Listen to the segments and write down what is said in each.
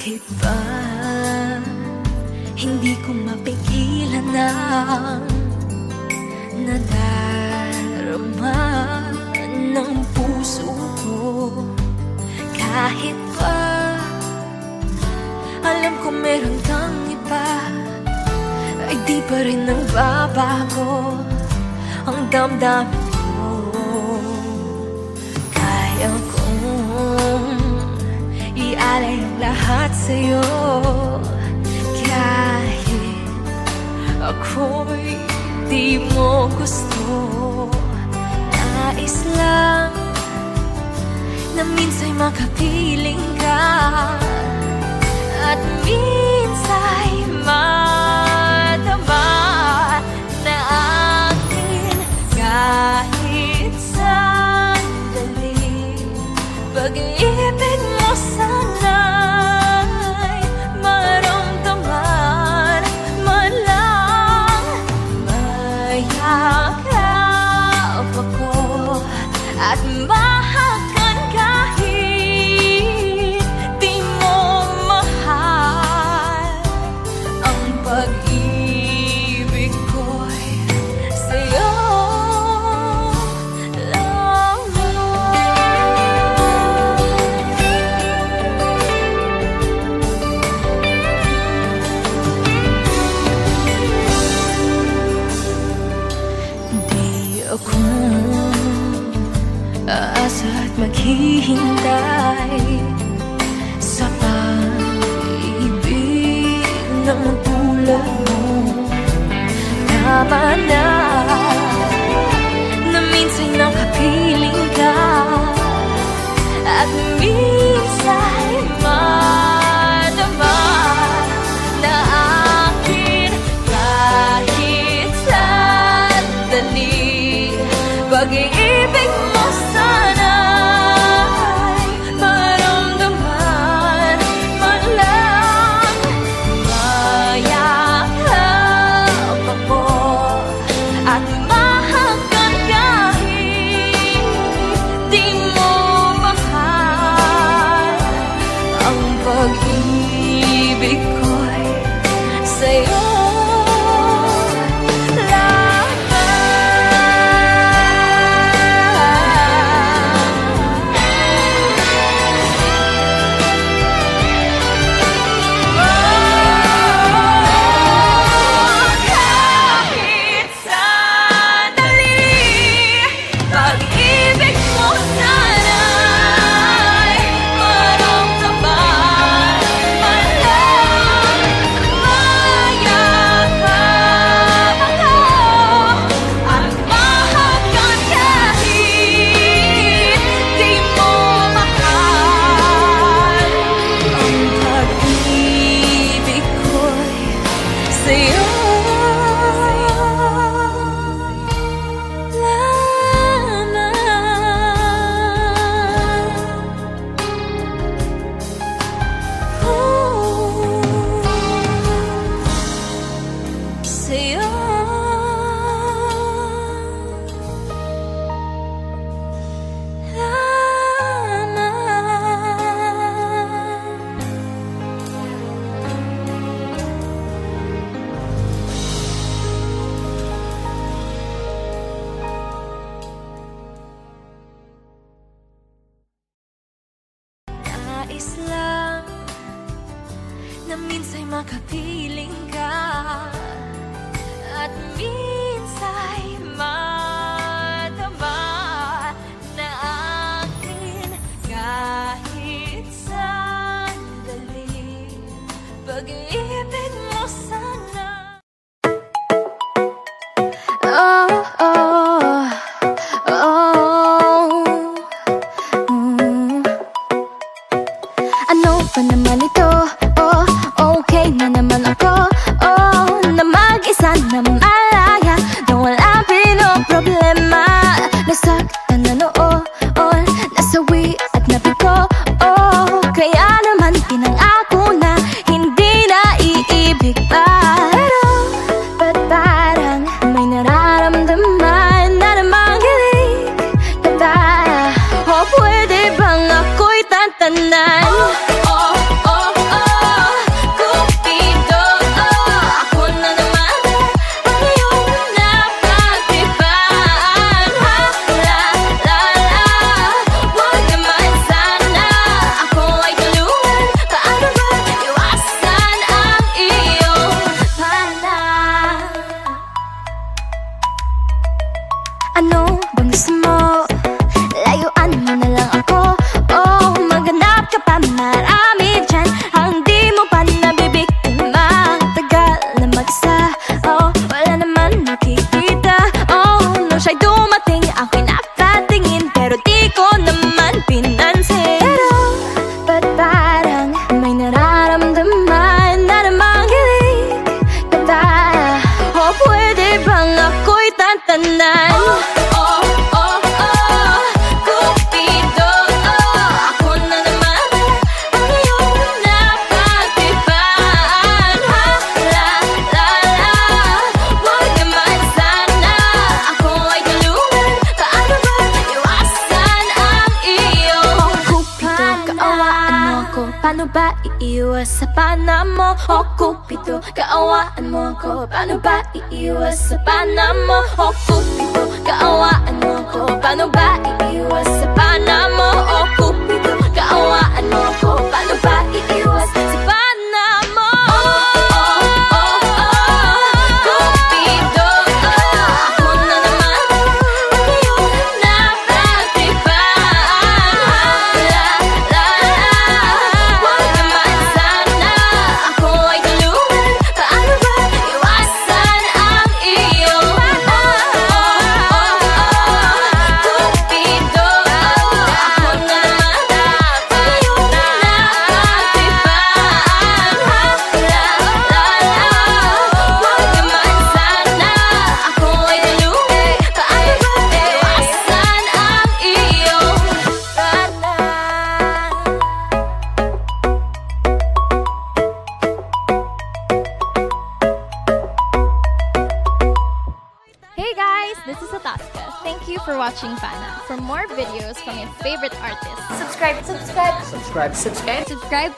Kahit pa hindi ko mapigilan ang nadarama ng puso ko. Kahit pa alam ko meron kang iba, ay di pa rin nagbabago ang damdamin ko. Kaya kong ialay ang lahat sa'yo, kahit ako'y di mo gusto. Nais lang na minsa'y makapiling ka, at minsa'y madama na akin kahit sandali. Pag-ibig mo sana'y maramdaman man lang. Mayakap ako at mahakan kahit di mo mahal. Ang pag-ibig ko'y sa'yo ako aasa at maghihintay sa pag-ibig ng magtulad mo. Tama na na minsa'y nakapiling ka, at minsa'y madama na akin kahit sandali. Pag-ibig mo sana'y maramdaman man lang. Mayakap ako at mahakan kahit di mo mahal. Ang pag-ibig ko'y sa'yo. Nais lang na minsa'y makapiling ka, at minsa'y madama na akin kahit sandali. Pag-ibig mo sana. Oh, oh, oh. Ano pa naman ito? Oh, okay na naman ako. Oh, na mag-isa na malaya, na wala pinoproblema. Nasaktan na noon, nasawi at nabigo. Oh, kaya naman pinangako na hindi na iibig pa. Pero ba't parang may nararamdaman na namang hilig ka ba? O pwede bang ako'y tantanan? Oh, oh, oh, oh. Ano bang gusto mo? Layuan mo na lang ako. Oh, maghanap ka pa, marami dyan ang di mo pa nabibiktima. Tagal na mag-isa, oh, wala naman nakikita. Oh, nung siya'y dumating, ako'y nakatingin, pero di ko naman pinansin. Pero, ba't parang may nararamdaman na namang hilig ka ba? O pwede bang ako'y tantanan? Paano ba iiwas sa pana mo? O Cupido, kaawaan mo ko. Paano ba iiwas sa pana mo? O Cupido, kaawaan mo ko. Paano ba iiwas sa pana mo? O Cupido, kaawaan mo ko. Paano ba iiwas sa pana mo? Cupido, ako na naman ang iyong napagtripan. Hey guys, this is Ataska. Thank you for watching Fana. For more videos from your favorite artists, subscribe. Subscribe. Subscribe. Subscribe. Subscribe.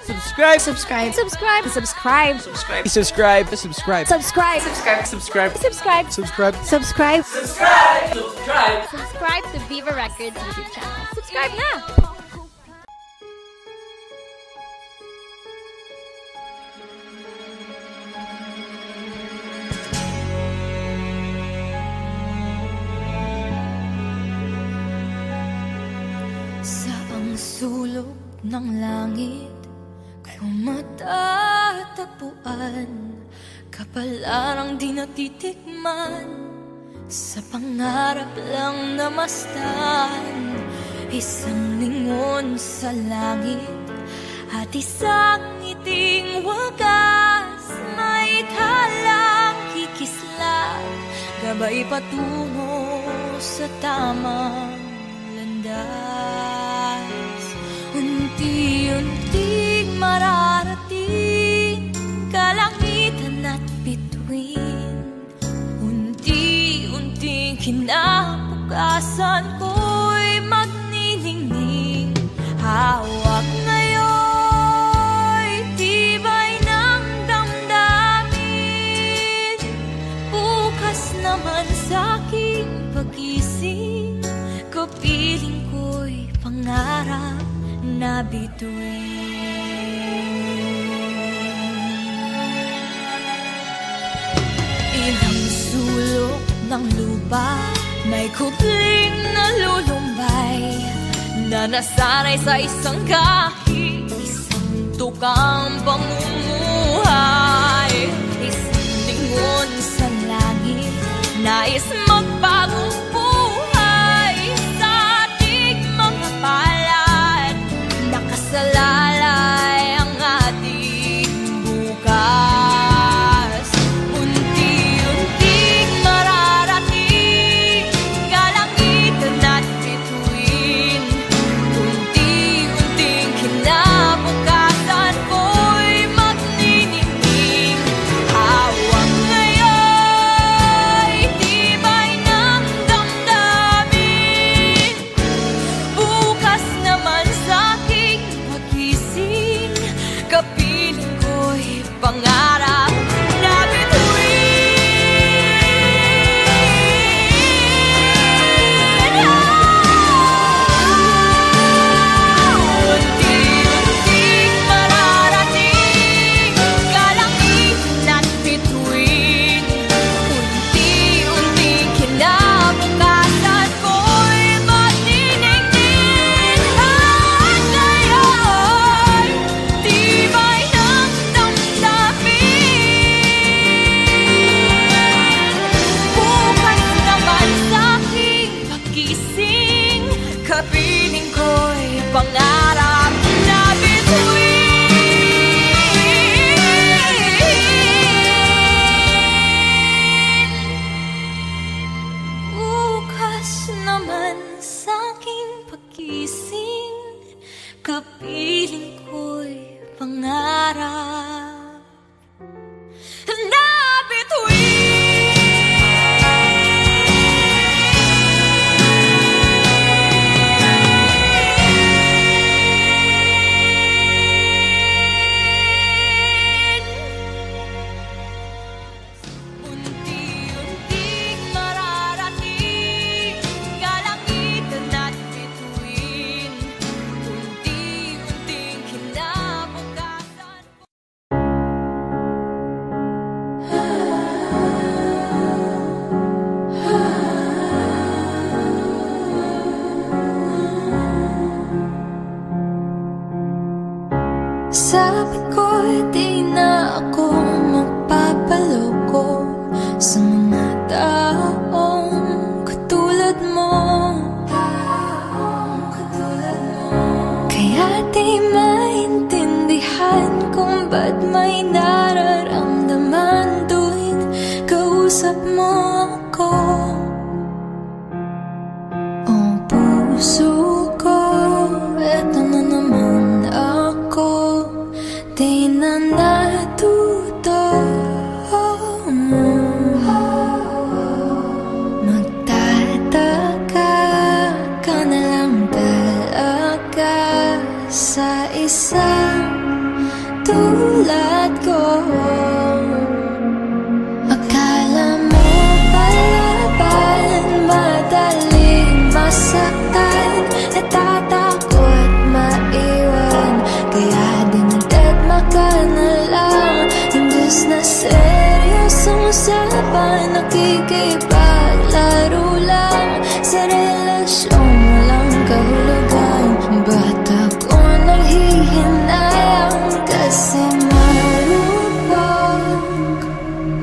Subscribe. Subscribe. Subscribe. Subscribe. Subscribe. Subscribe. Subscribe. Subscribe. Subscribe. Subscribe. Subscribe. Subscribe. Subscribe. Subscribe. Subscribe to Viva Records YouTube channel. Subscribe na! Saang sulok ng langit ko matatagpuan, kapalarang di natitikman, sa pangarap lang namastan. Isang lingon sa langit at isang ngiting wagas, may talang kikislap, gabay patungo sa tamang landas. Unti-unting mararating kalangitan at bituin, unti-unting kinabukasan ko'y magniningning. Hawak ngayon'y tibay ng damdamin, bukas naman sa'king pag-ising, kapiling ko'y pangarap na bituin. Ilang sulok ng lupa, may kupling na lulumbay, na nasanay sa isang kahit isang tukang pamumuhay. Isang lingon sa langit, nais magpagong buhay sa ating mga palad, nakasalalay ang ating bukas. Unti-unting mararating kalangitan at bituin, unti-unting kinabukasan ko'y magniningning. Hawak ngayon sabi ko, di na ako mapapaloko sa mga taong katulad mo. Kaya di maintindihan kung ba't may nararamdaman tuwing kausap mo ako. O puso ko, eto na naman ako, di na natuto. Magtataka ka na lang talaga sa isang tulad ko. Akala mo palaban, madaling masaktan, natatakot maiwan, kaya dinadedma ka na lang. Imbes na seryosong usapan, nakikipaglaro lang sa relasyong walang kahulugan. Ba't ako naghihinayang kasi marupok,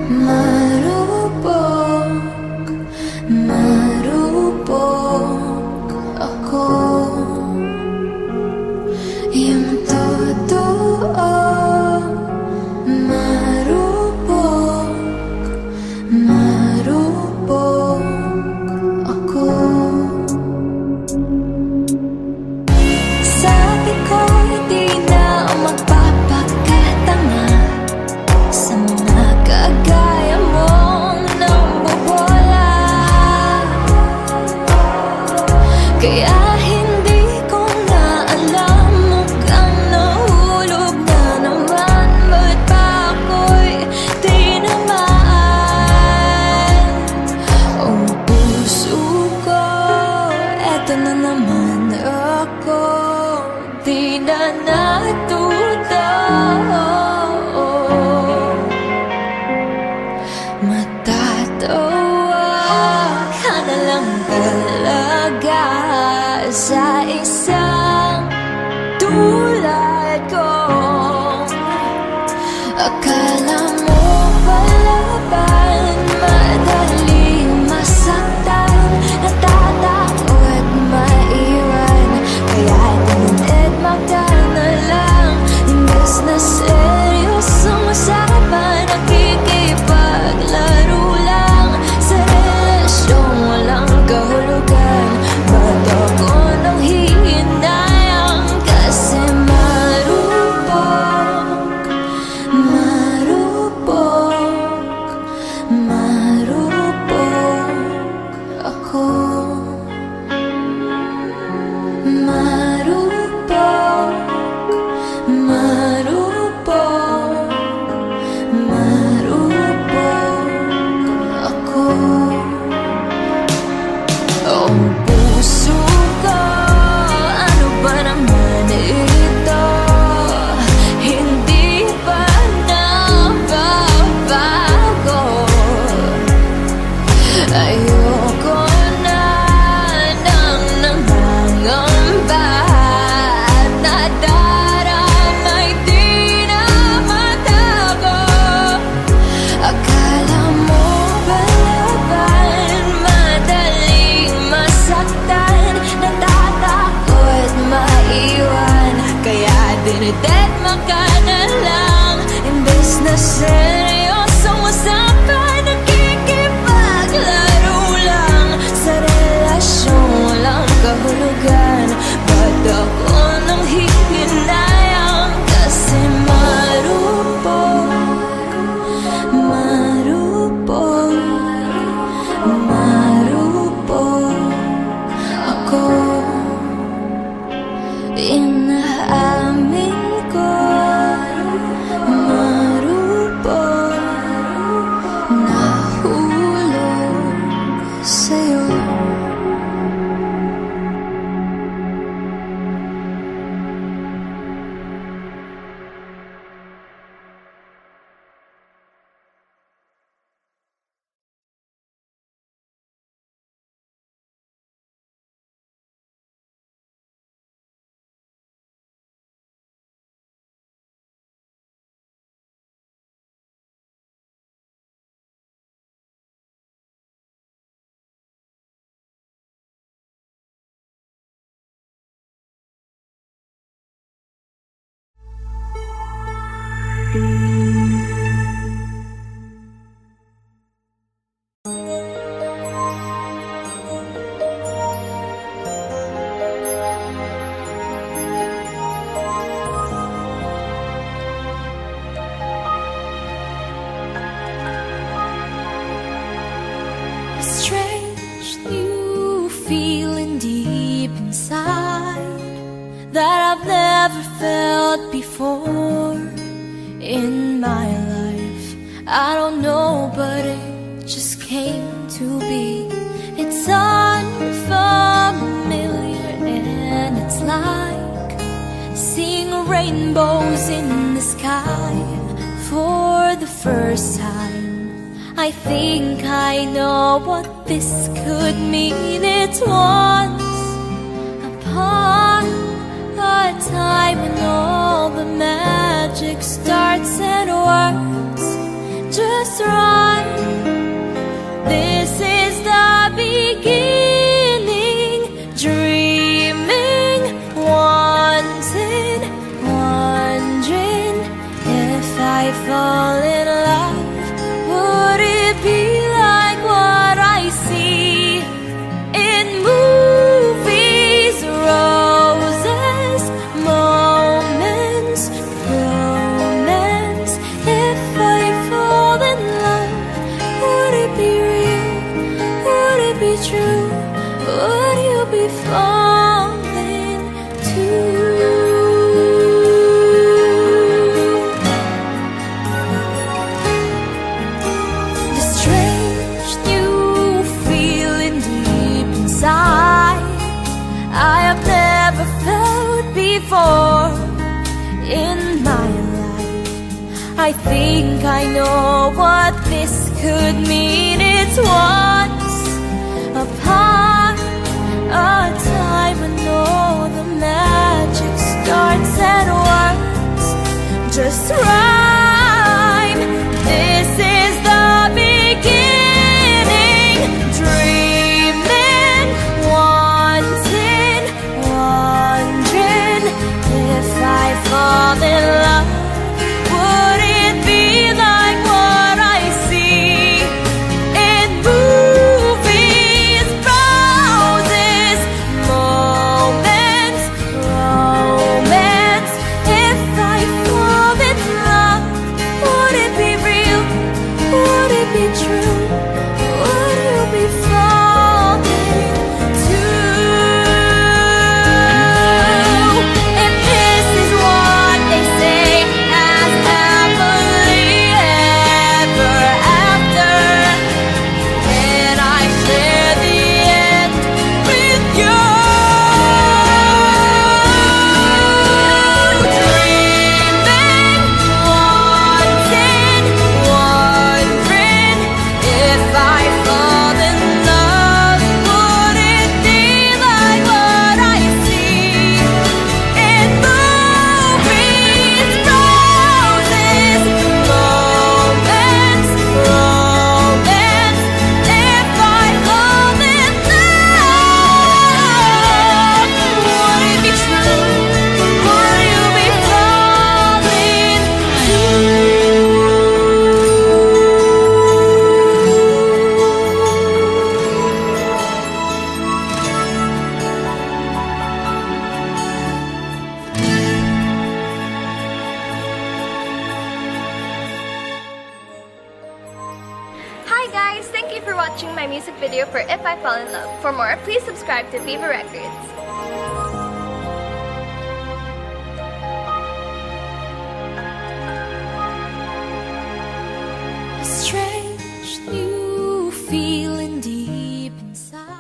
marupok, marupok ako. Yung totoo, marupok, marupok ako. Strange new feeling deep inside that I've never felt before in my life. I don't know, but it just came to be. It's unfamiliar and it's like seeing rainbows in the sky for the first time. I think I know what this could mean. It's once upon a time when all the magic starts and works just right. This is the beginning, dreaming, wanting, wondering if I fall in love. Would it be like what I see in movies? Roses, moments, romance. If I fall in love, would it be real? Would it be true? Would you be falling too? I have never felt before in my life. I think I know what this could mean. It's once upon a time when all the magic starts and works just right. This is the beginning, dreaming, wanting, wondering if I fall in love. Would it be like what I see in movies? Roses, moments, romance. If I fall in love, would it be real? Would it be true? Would you be falling too? If this is what they say as happily ever after, can I share the end with you? Dreaming, wanting, wondering if I fall in love. Would it be like what I see in movies? Roses, moments, romance. If I fall in love, would it be true? Would you be falling too? Hi guys! Thank you for watching my music video for If I Fall in Love. For more, please subscribe to Viva Records. A strange new feeling deep inside.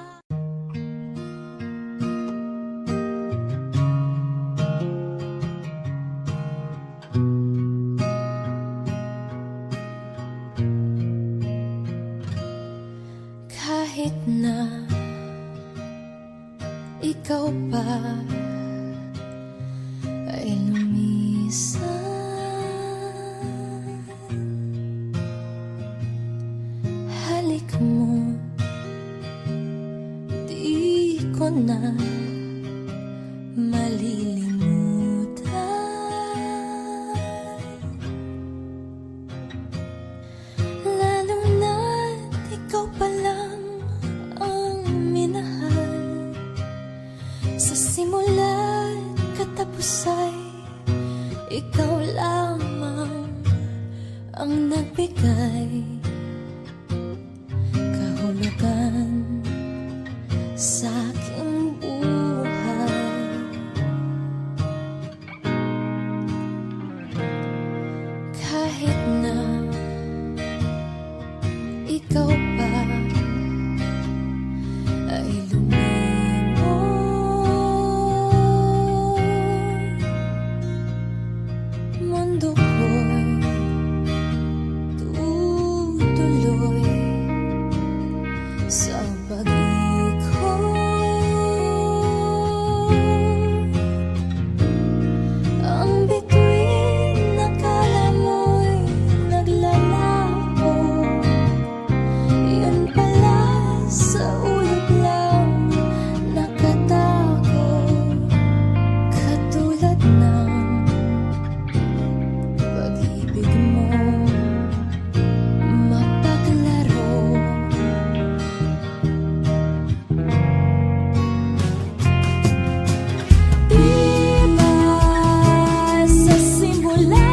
Kahit na ikaw pa ay lumisan, halik mo, di ko na malilimutan. ikaw pa lang ang minahal. Sa simula't katapos ay ikaw lamang ang nagbigay kahulugan sa aking buhay. Kahit na ikaw pa ay lumimot, mundo ko'y tutuloy sa pag-ikot. Ang bituin akala mo'y naglalaho, yun pala sa ulap lang nakatago. Katulad ng pag-ibig mo mapaglaro. Diba sa simula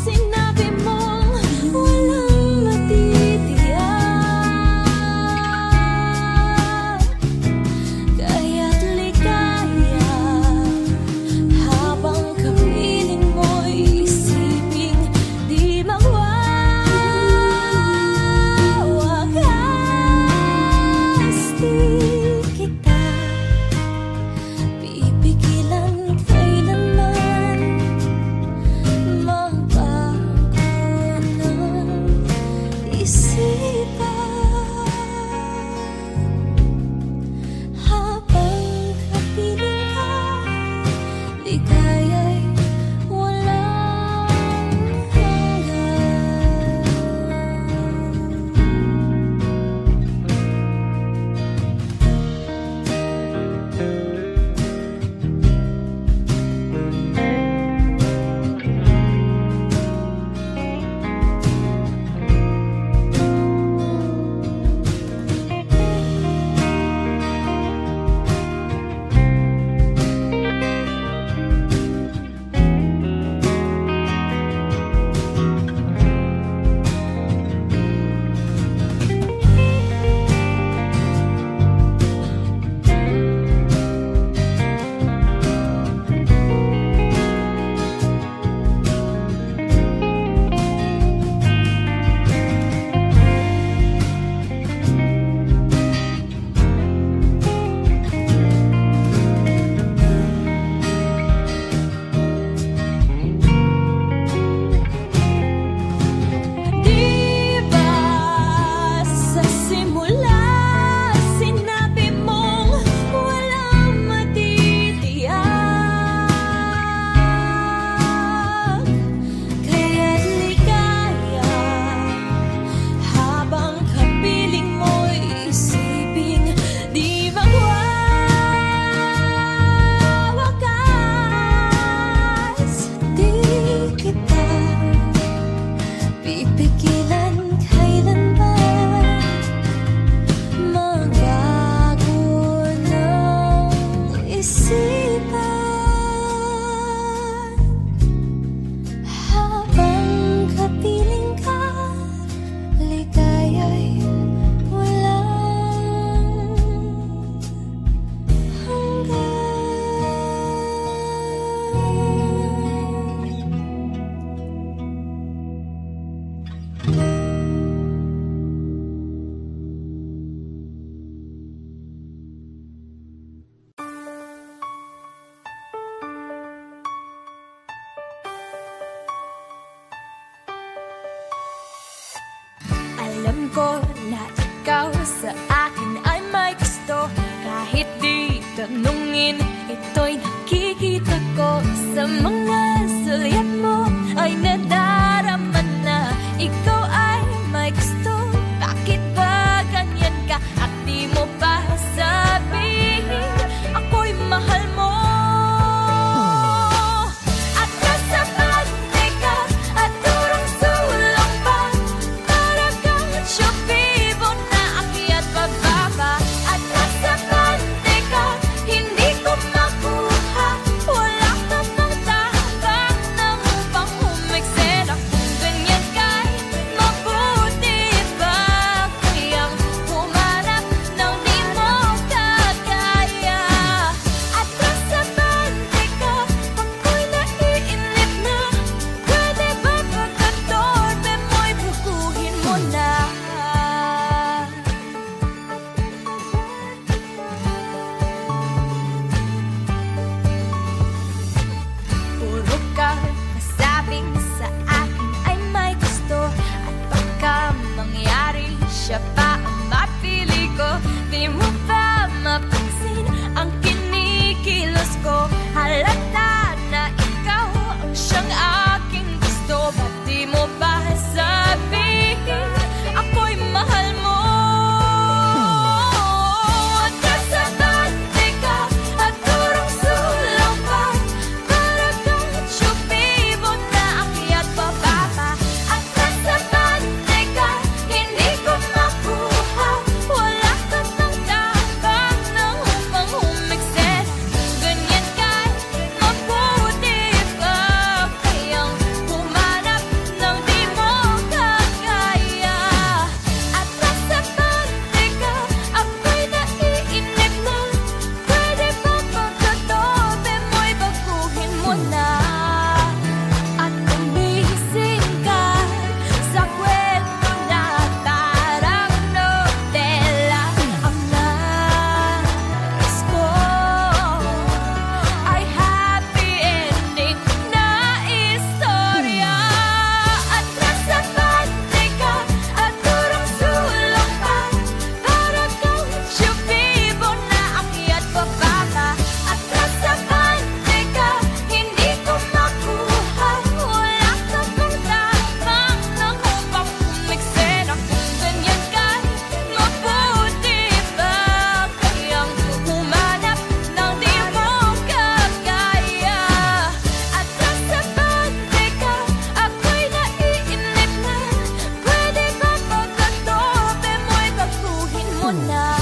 sinabi mong walang matitiyak, kaya't ligaya habang kapiling mo'y isiping di mawawakas. Di kita pipigilan kailanman magbago ng isipan. Habang kapiling ka, ligaya'y walang hanggan. Diba sa simula sinabi mong walang matitiyak, kaya't ligaya habang kapiling mo'y isiping di magwawakas. Di kita pipigilan kailanman magbago ng isipan. Habang kapiling ka, ligaya'y walang alam ko na ikaw sa akin ay may gusto, kahit di tanungin, ito'y nakikita ko sa mga sulyap mo. Ay nadarama na ikaw ay may gusto. Bakit ba ganyan ka at di mo pa sabihin ako'y mahal mo? At kasapat ka at turong sulong pa, para kang siya vivo mo na.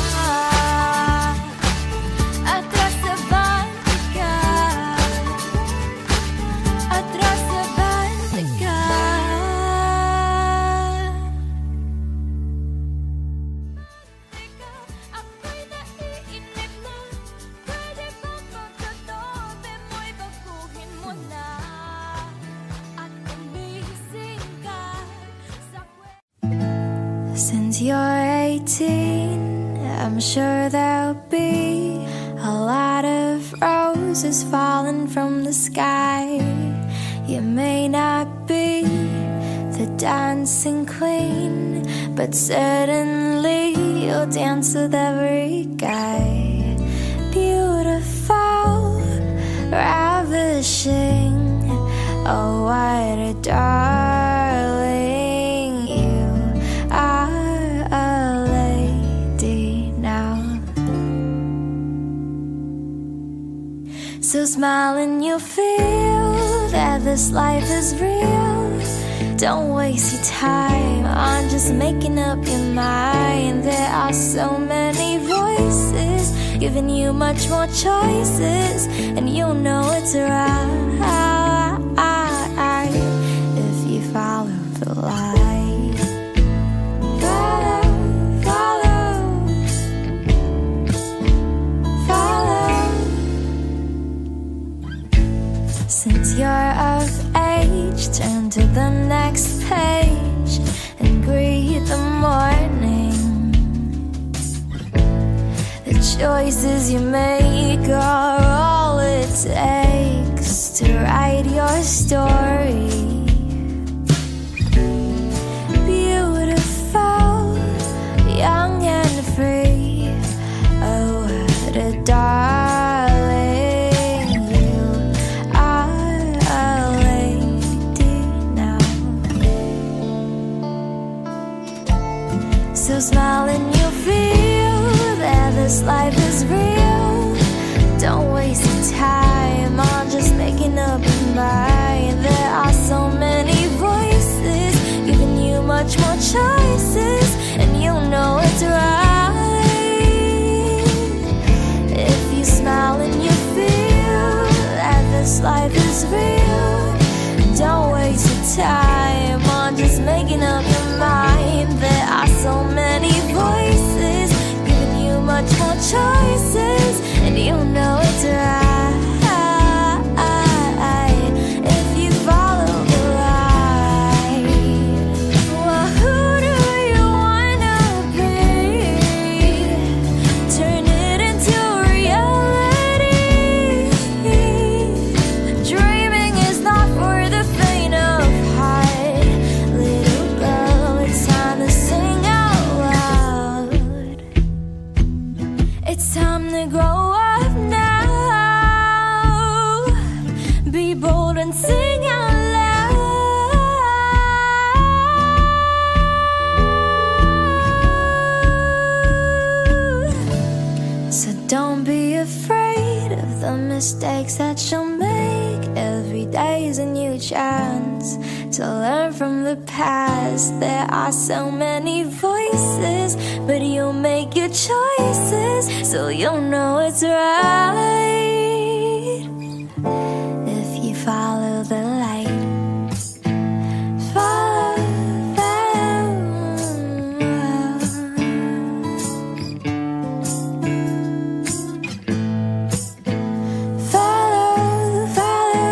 Atras sa bante ka, atras sa bante ka. Ako'y naiinip na, pwede ba pagkatabi mo'y baguhin mo na at umising ka sa Since you're 18, I'm sure there'll be a lot of roses falling from the sky. You may not be the dancing queen, but certainly you'll dance with every guy. Beautiful, ravishing, oh what a darling. You are a lady now. So smile and you'll feel that this life is real. Don't waste your time on just making up your mind. There are so many voices giving you much more choices, and you'll know it's right if you follow the light. Follow, follow, follow. Since you're of age, turn to the next page and greet the morning. The choices you make are all it takes to write your story. Beautiful, young and free, oh what a darling. You are a lady now. So smile and you'll feel that this life is real. Don't waste your time on just making up your mind. There are so many voices giving you much more choices, and you'll know it's right if you smile and you feel that this life is real. Don't waste your time on just making up your mind. There are so many voices giving you much more choices, and you'll know it's right if you follow the light. Well, who do you wanna be? Turn it into reality. Dreaming is not for the faint of heart. Little girl, it's time to sing out loud. It's time to grow up now. Be bold and sing out loud. So don't be afraid of the mistakes that you'll make. Every day is a new chance to learn from the past. There are so many voices, but you'll make your choices, so you'll know it's right if you follow the light. Follow, follow, follow.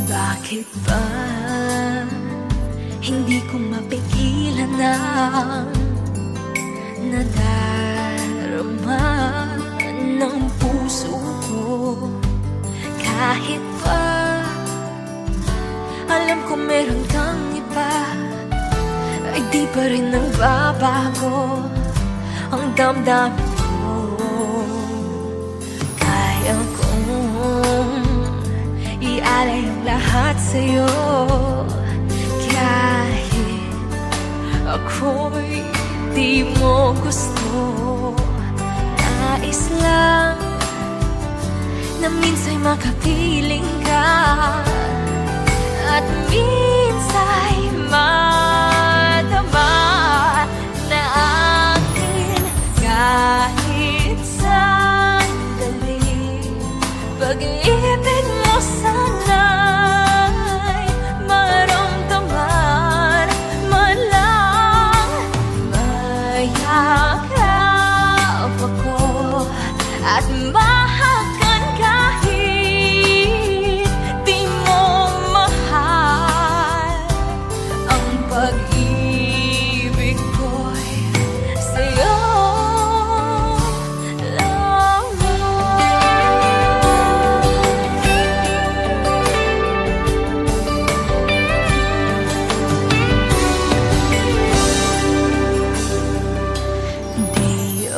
Bakit ba hindi ko mapigilan ang nadarama ng puso ko? Kahit pa alam ko meron kang iba, Di pa rin nagbabago ang damdamin ko. Kaya kong ialay ang lahat sa'yo, kahit ako'y di mo gusto. Nais lang na minsa'y makapiling ka, at minsa'y madama na akin kahit sandali. Pag-ibig mo sana'y maramdaman man lang. Mayakap ako at mahakan kahit di mo mahal. Ang pag-ibig ko'y sa'yo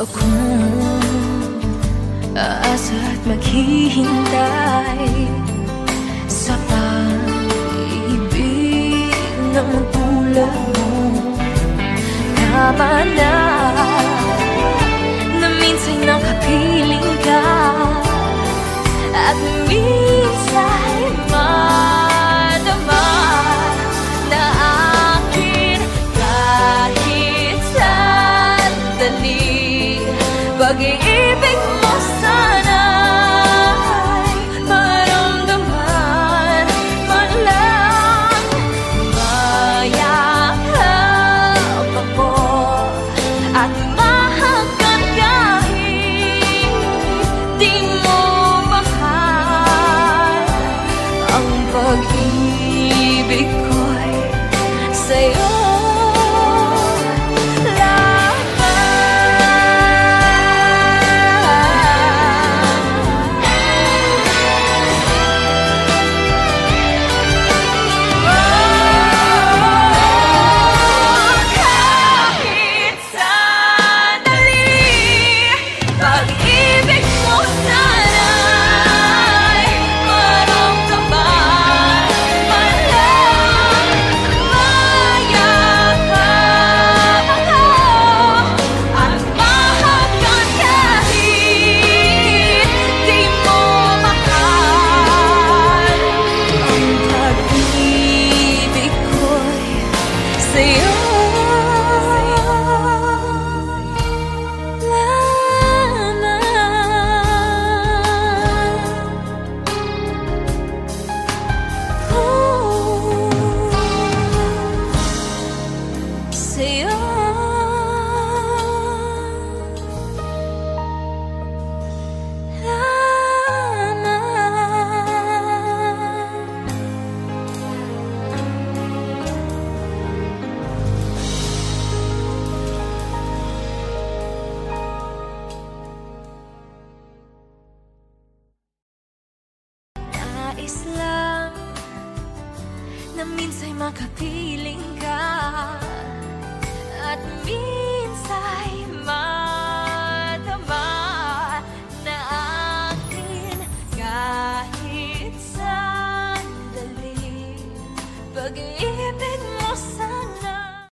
ako aasa at maghihintay sa pag-ibig ng tulad mo. Tama na na minsa'y nakapiling ka, at minsa'y madama na akin kahit sandali. Pag-ibig mo sana'y maramdaman man lang. Mayakap ako at mahakan kahit di mo mahal. Ang pag-ibig ko'y sa'yo. See you.